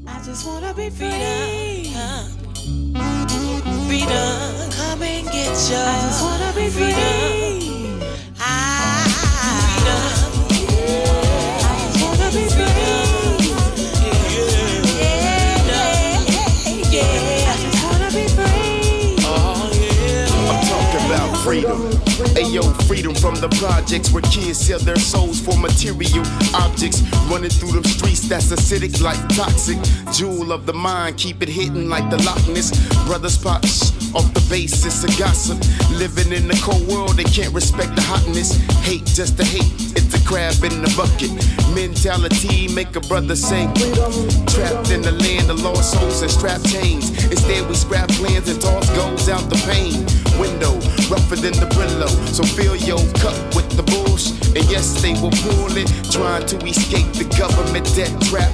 I just wanna be free. Freedom, come and get your I just wanna be free. Freedom, I just wanna be free. Yeah. I just wanna be free. Oh yeah. I'm talking about freedom. Ayo, freedom from the projects where kids sell their souls for material objects. Running through them streets that's acidic like toxic. Jewel of the mind, keep it hidden like the Loch Ness. Brothers pops off the basis of gossip. Living in the cold world, they can't respect the hotness. Hate just to hate, it's a crab in the bucket. Mentality make a brother say trapped in the land of lost souls and strapped chains. Instead we scrap plans and toss goes out the pain window, rougher than the Brillo. So fill your cup with the bullshit. And yes, they will pull it, trying to escape the government debt trap.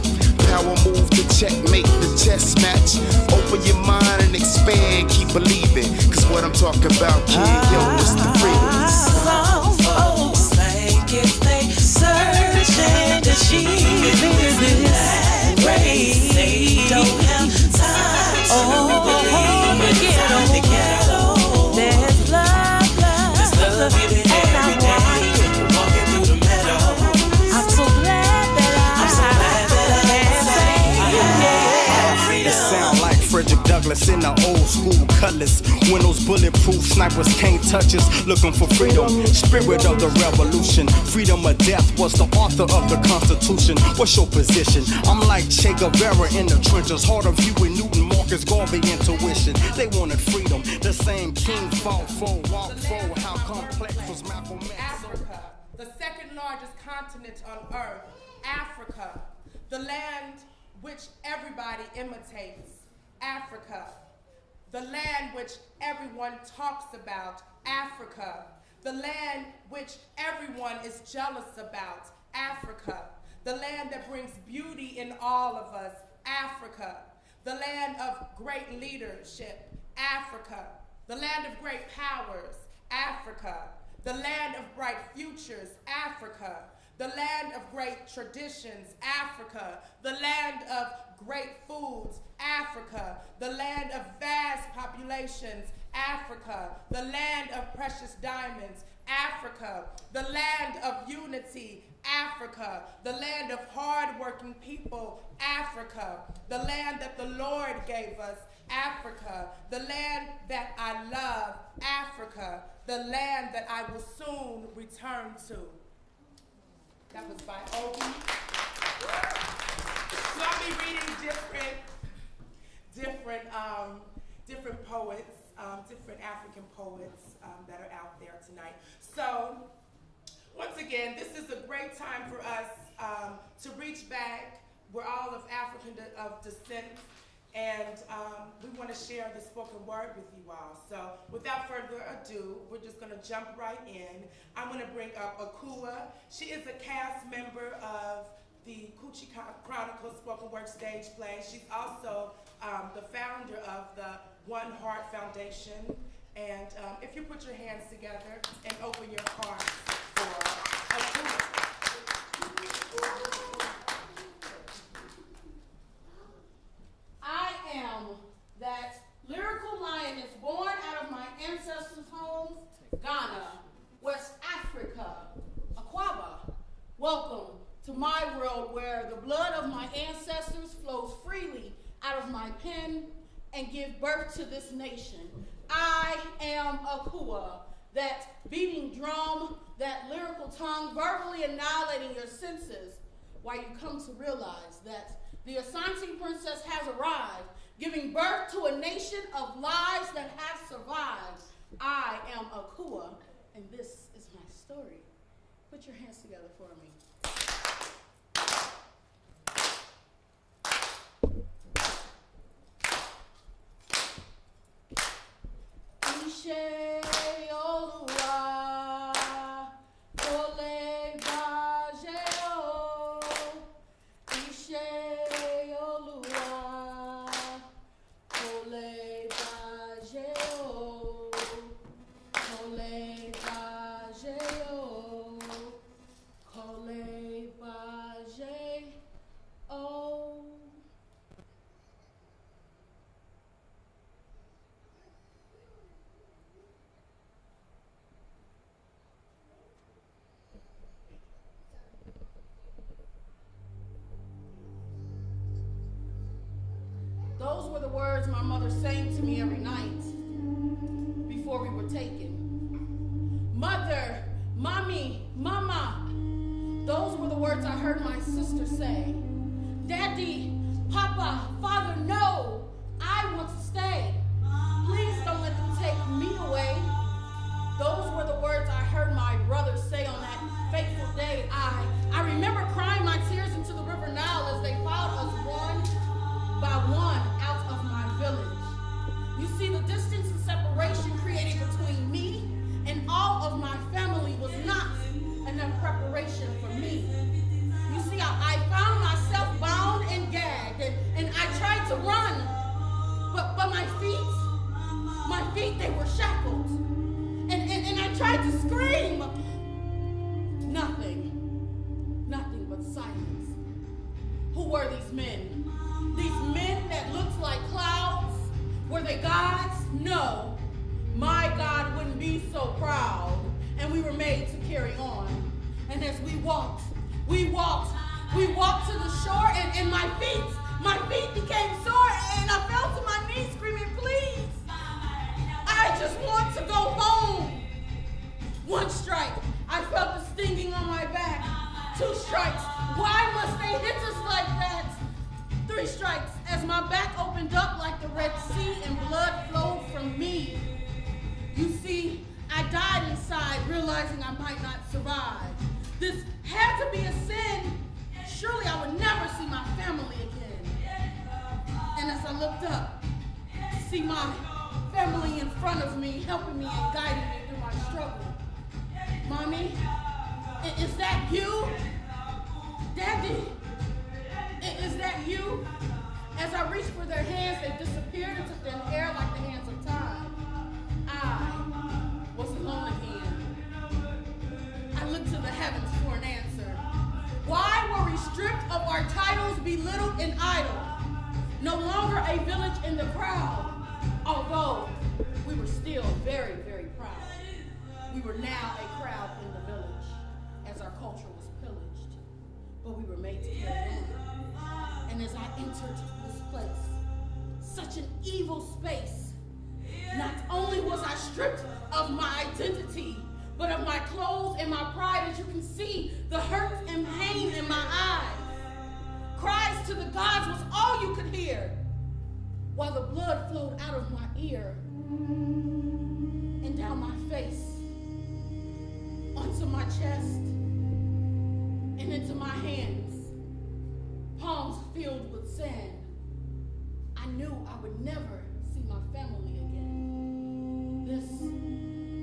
Power move to checkmate the chess match. Open your mind and expand, keep believing. Cause what I'm talking about, kid, yo, it's the freedom. Some folks think if they search and achieve this race, they don't have time to get on the ghetto. There's love, love, giving every day. Walking through the meadow. I'm so glad that I freedom. It sound like Frederick Douglass in the old school colors. When those bulletproof snipers can't touch us, looking for freedom, spirit of the revolution. Freedom or death was the author of the Constitution. What's your position? I'm like Che Guevara in the trenches. Hard of you with Newton, Marcus Garvey intuition. They wanted freedom. The same king fought for, walked for. How complex was Malcolm X? Africa, the second largest continent on earth. Africa, the land which everybody imitates. Africa, the land which everyone talks about. Africa, the land which everyone is jealous about. Africa, the land that brings beauty in all of us. Africa, the land of great leadership. Africa, the land of great powers. Africa, the land of bright futures. Africa, the land of great traditions. Africa, the land of great foods. Africa, the land of vast populations. Africa, the land of precious diamonds. Africa, the land of unity. Africa, the land of hard-working people. Africa, the land that the Lord gave us. Africa, the land that I love. Africa, the land that I will soon return to. That was by Obi. So I'll be reading different poets, different African poets that are out there tonight. So once again, this is a great time for us to reach back. We're all of African descent, and we want to share the spoken word with you all. So without further ado, we're just going to jump right in. I'm going to bring up Akua. She is a cast member of the Cultral Chronicles spoken word stage play. She's also the founder of the One Heart Foundation. And if you put your hands together and open your hearts for Akua. I am that lyrical lioness born out of my ancestors' home, Ghana, West Africa, Akwaaba. Welcome to my world where the blood of my ancestors flows freely out of my pen and give birth to this nation. I am Akua, that beating drum, that lyrical tongue, verbally annihilating your senses, while you come to realize that the Asante princess has arrived, giving birth to a nation of lives that have survived. I am Akua, and this is my story. Put your hands together for me. Ishe Oluwa, Ole Bajeo. Ishe Oluwa, Ole Bajeo. Ole Bajeo. Ole words my mother sang to me every night before we were taken. Mother, mommy, mama. Those were the words I heard my sister say. Daddy, papa, father, no, I want to stay. Please don't let them take me away. Those were the words I heard my brother say on that fateful day. I remember crying my tears into the river Nile as they followed us one by one out of my village. You see, the distance and separation created between me and all of my family was not enough preparation for me. You see, I found myself bound and gagged, and I tried to run, but my feet, they were shackled. And I tried to scream. Nothing but silence. Who were these men? These men that looked like clouds? Were they gods? No. My God wouldn't be so proud. And we were made to carry on. And as we walked to the shore, and my feet became sore, and I fell to my knees screaming, please, I just want to go home. One strike, I felt the stinging on my back. 2 strikes, why must they hit us like that? 3 strikes, as my back opened up like the Red Sea and blood flowed from me. You see, I died inside, realizing I might not survive. This had to be a sin. Surely I would never see my family again. And as I looked up to see my family in front of me, helping me and guiding me through my struggle. Mommy, is that you? Daddy, is that you? As I reached for their hands, they disappeared into thin air like the hands of time. I was alone again. I looked to the heavens for an answer. Why were we stripped of our titles, belittled and idle? No longer a village in the crowd, although we were still very, very proud. We were now a crowd in the village as our culture was pillaged, but we were made to carry on. And as I entered this place, such an evil space, not only was I stripped of my identity, but of my clothes and my pride. As you can see, the hurt and pain in my eyes. Cries to the gods was all you could hear, while the blood flowed out of my ear and down my face, onto my chest, and into my hands, palms filled with sand. I knew I would never see my family again. This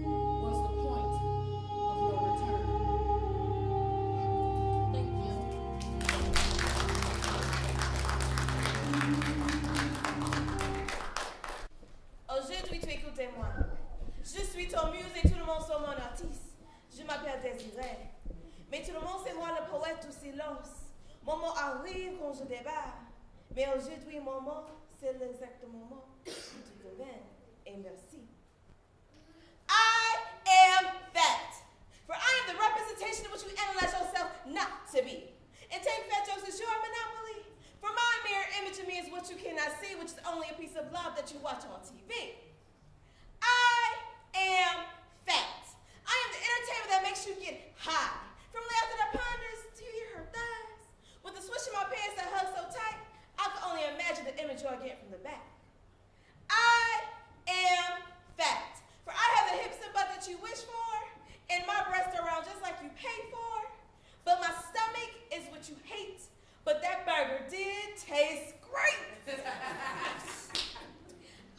was the point of no return. Thank you. Aujourd'hui, tu écoutes moi. Je suis ton muse et tout le monde sont mon artiste. Je m'appelle Désiré. Mais tout le monde, c'est moi le poète du silence. Mon mot arrive quand je débarque. Mais aujourd'hui, mon mot, c'est l'exact moment où tu deviens. Et merci. I am that. For I am the representation of what you analyze yourself not to be. And take fat jokes as your monopoly. For my mirror image of me is what you cannot see, which is only a piece of love that you watch on TV. I am fat. I am the entertainment that makes you get high. From laughing at ponders, do you hear her thighs? With the swish in my pants that hug so tight, I can only imagine the image you'll get from the back. I am fat. For I have the hips and butt that you wish for, and my breasts are round just like you paid for. But my stomach is what you hate, but that burger did taste great.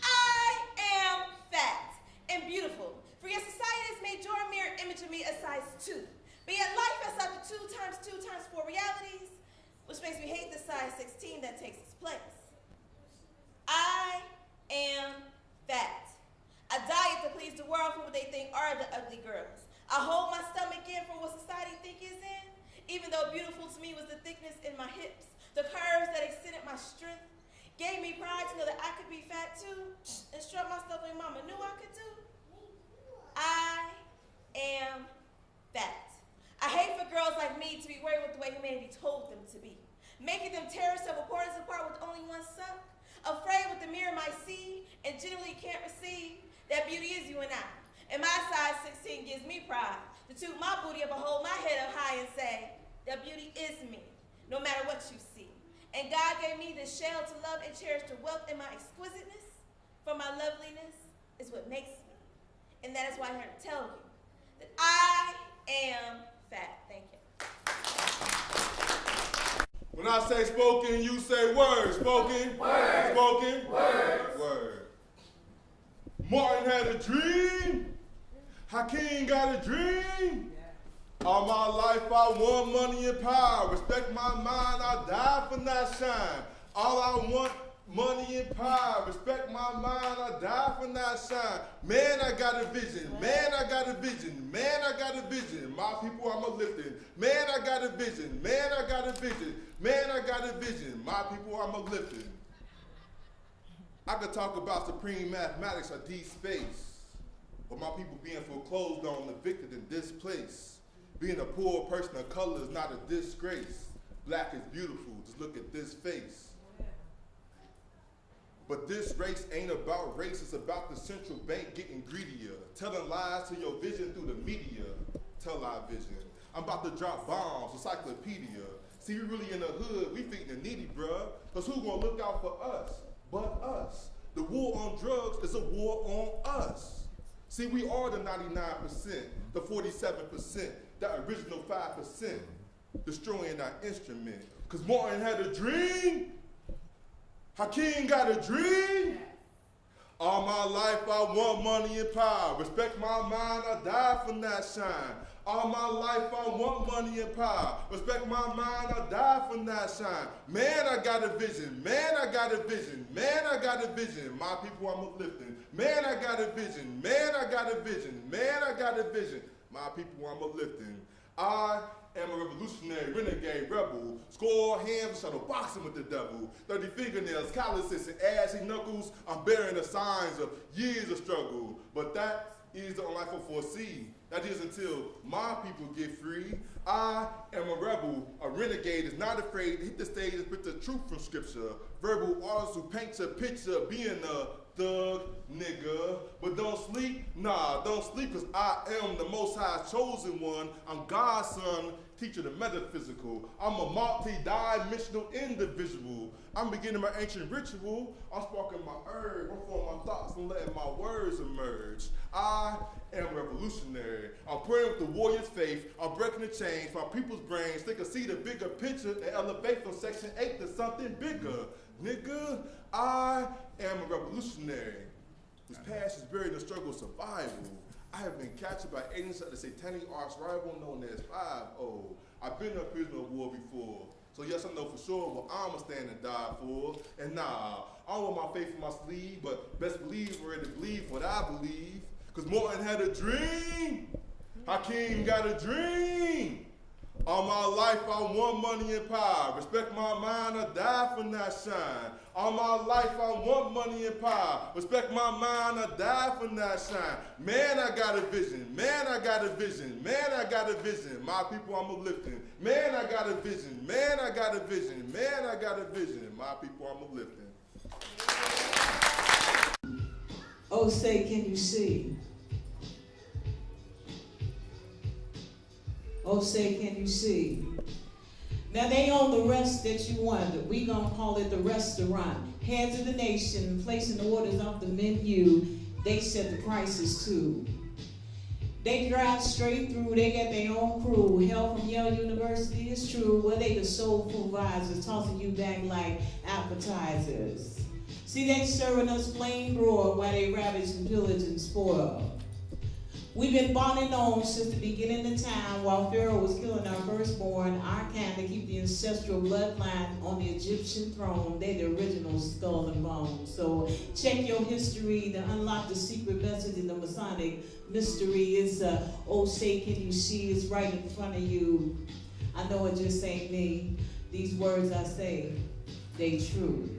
I am fat and beautiful. For your society has made your mirror image of me a size 2. But yet life has up to 2 times 4 realities, which makes me hate the size 16 that takes its place. I am fat. I diet to please the world for what they think are the ugly girls. I hold my stomach in for what society think is in, even though beautiful to me was the thickness in my hips, the curves that extended my strength, gave me pride to know that I could be fat too, and strut my stuff like mama knew I could do. I am fat. I hate for girls like me to be worried with the way humanity told them to be, making them terrorists of a porous apart with only one suck. Afraid what the mirror might see, and generally can't receive that beauty is you and I. And my size 16 gives me pride to toot my booty up and hold my head up high and say, that beauty is me, no matter what you see. And God gave me the shell to love and cherish the wealth in my exquisiteness, for my loveliness is what makes me. And that is why I'm here to tell you that I am fat. Thank you. When I say spoken, you say word. Spoken, word. Spoken, word. Word. Martin had a dream. Hakeem got a dream. All my life I want money and power. Respect my mind, I die for not shine. All I want, money and power. Respect my mind, I die for not shine. Man, I got a vision. Man, I got a vision. Man, I got a vision. My people, I'm uplifting. Man, I got a vision. Man, I got a vision. Man, I got a vision. My people, I'm uplifting. I could talk about supreme mathematics or deep space, but my people being foreclosed on, evicted, and displaced. Being a poor person of color is not a disgrace. Black is beautiful, just look at this face. But this race ain't about race, it's about the central bank getting greedier, telling lies to your vision through the media. Tell our vision. I'm about to drop bombs, encyclopedia. See, we really in the hood, we feeding the needy, bruh. Cause who gonna look out for us but us? The war on drugs is a war on us. See, we are the 99%, the 47%, that original 5%, destroying our instrument. Cause Martin had a dream. Hakeem got a dream. All my life I want money and power. Respect my mind, I die for not shine. All my life I want money and power. Respect my mind, I die for not shine. Man, I got a vision. Man, I got a vision. Man, I got a vision. My people, I'm uplifting. Man, I got a vision. Man, I got a vision. Man, I got a vision. My people, I'm uplifting. I am a revolutionary, renegade, rebel. Score hands, shadow boxing with the devil. 30 fingernails, calluses, and ashy knuckles. I'm bearing the signs of years of struggle. But that is the only life I foresee. That is until my people get free. I am a rebel, a renegade is not afraid to hit the stage and spit the truth from scripture. Verbal artists who paint a picture of being a thug nigga. But don't sleep, nah, don't sleep, cause I am the Most High's chosen one. I'm God's son, teacher the metaphysical. I'm a multi-dimensional individual. I'm beginning my ancient ritual. I'm sparking my herb, I'm forming my thoughts and letting my words emerge. I am revolutionary. I'm praying with the warrior's faith. I'm breaking the chains for our people's brains. They can see the bigger picture and elevate from section 8 to something bigger. Nigga, I am a revolutionary. This past is buried in the struggle of survival. I have been captured by agents of the satanic arch rival known as 5-0. I've been a prisoner of war before. So yes, I know for sure what I'ma stand and die for. And nah, I don't want my faith in my sleeve, but best believe I'm ready to believe what I believe. Cause Martin had a dream. Hakeem got a dream. All my life I want money and power. Respect my mind, I die for not shine. All my life I want money and power. Respect my mind, I die for not shine. Man, I got a vision. Man, I got a vision. Man, I got a vision. My people, I'm uplifting. Man, I got a vision. Man, I got a vision. Man, I got a vision. My people, I'm uplifting. Oh, say, can you see? Oh, say, can you see? Now they own the rest that you wanted. We gonna call it the restaurant. Heads of the nation, placing the orders off the menu. They set the prices too. They drive straight through. They got their own crew. Hell from Yale University is true. Well, they the soul food visors, tossing you back like appetizers. See, they serving us plain broiled while they ravage and pillage and spoil. We've been bonding on since the beginning of time while Pharaoh was killing our firstborn, our kind, to keep the ancestral bloodline on the Egyptian throne. They the original skull and bones. So check your history to unlock the secret message in the Masonic mystery. Is oh, say, can you see? It's right in front of you. I know it just ain't me. These words I say, they true.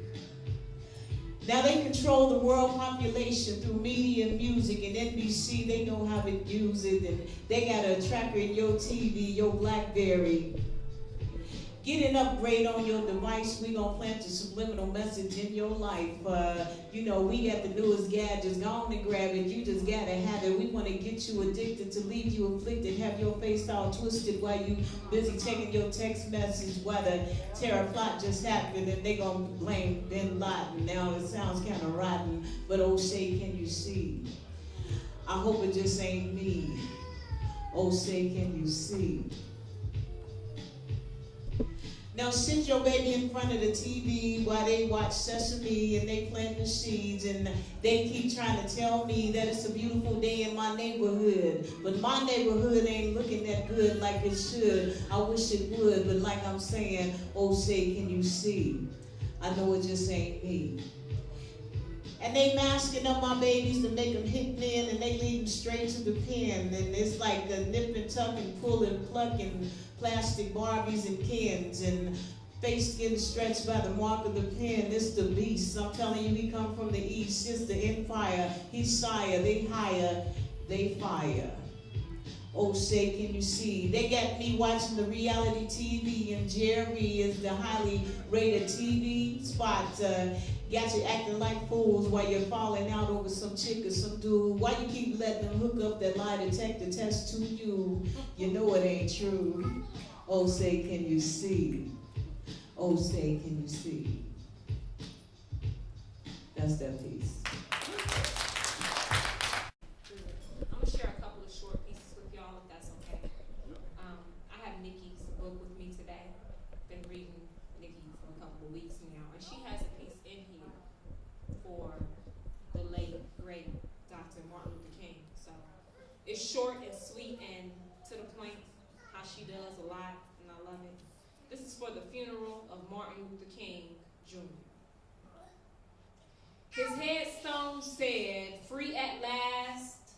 Now they control the world population through media and music, and NBC, they know how to use it, and they got a tracker in your TV, your BlackBerry. Get an upgrade on your device. We gonna plant a subliminal message in your life. You know, we got the newest gadgets. Go on and grab it. You just gotta have it. We wanna get you addicted, to leave you afflicted, have your face all twisted while you busy checking your text message while the terror plot just happened, and they gonna blame Bin Laden. Now it sounds kind of rotten, but oh say, can you see? I hope it just ain't me. Oh say, can you see? Now sit your baby in front of the TV while they watch Sesame and they plant the seeds, and they keep trying to tell me that it's a beautiful day in my neighborhood. But my neighborhood ain't looking that good like it should. I wish it would, but like I'm saying, oh say, can you see? I know it just ain't me. And they masking up my babies to make them hit men, and they lead them straight to the pen. And it's like the nip and tuck and pull and pluck and plastic Barbies and Kens, and face getting stretched by the mark of the pen. It's the beast. I'm telling you, he come from the east. It's the empire. He's sire. They hire. They fire. Oh, say, can you see? They got me watching the reality TV, and Jerry is the highly rated TV spot. Got you acting like fools while you're falling out over some chick or some dude. Why you keep letting them hook up that lie detector test to you? You know it ain't true. Oh, say, can you see? Oh, say, can you see? That's that piece. I'm gonna share a couple of short pieces with y'all, if that's okay. I have Nikki's book with me today. Been reading Nikki for a couple of weeks now, and she has a piece in here for the late, great Dr. Martin Luther King. So it's short and sweet and to the point, how she does a lot, and I love it. This is for the funeral of Martin Luther King, Jr. His headstone said, "Free at last,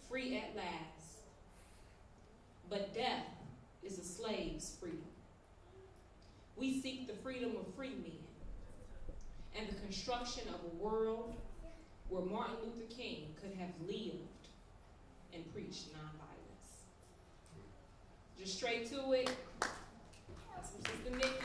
free at last." But death is a slave's freedom. We seek the freedom of free men and the construction of a world where Martin Luther King could have lived and preached nonviolence. Just straight to it. That's from Sister Nikki.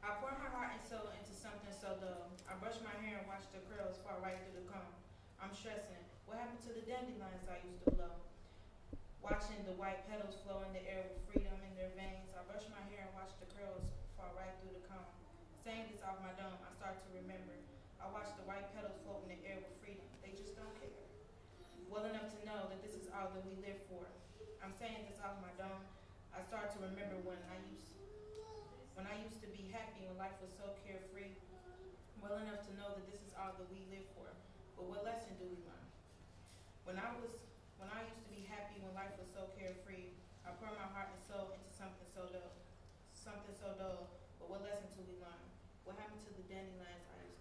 I pour my heart and soul into something so dull. I brush my hair and watch the curls fall right through the comb. I'm stressing. What happened to the dandelions I used to blow? Watching the white petals flow in the air with freedom in their veins. I brush my hair and watch the curls fall right through the comb. Saying this off my dome, I start to remember. I watch the white petals float in the air with freedom. They just don't care. Well enough to know that this is all that we live for. I'm saying this off my dome. I start to remember when I used to be happy, when life was so carefree. Well enough to know that this is all that we live for. But what lesson do we learn? When I used to be happy, when life was so carefree, I pour my heart and soul into something so dull. But what lesson do we learn? What happened to the dandelions I used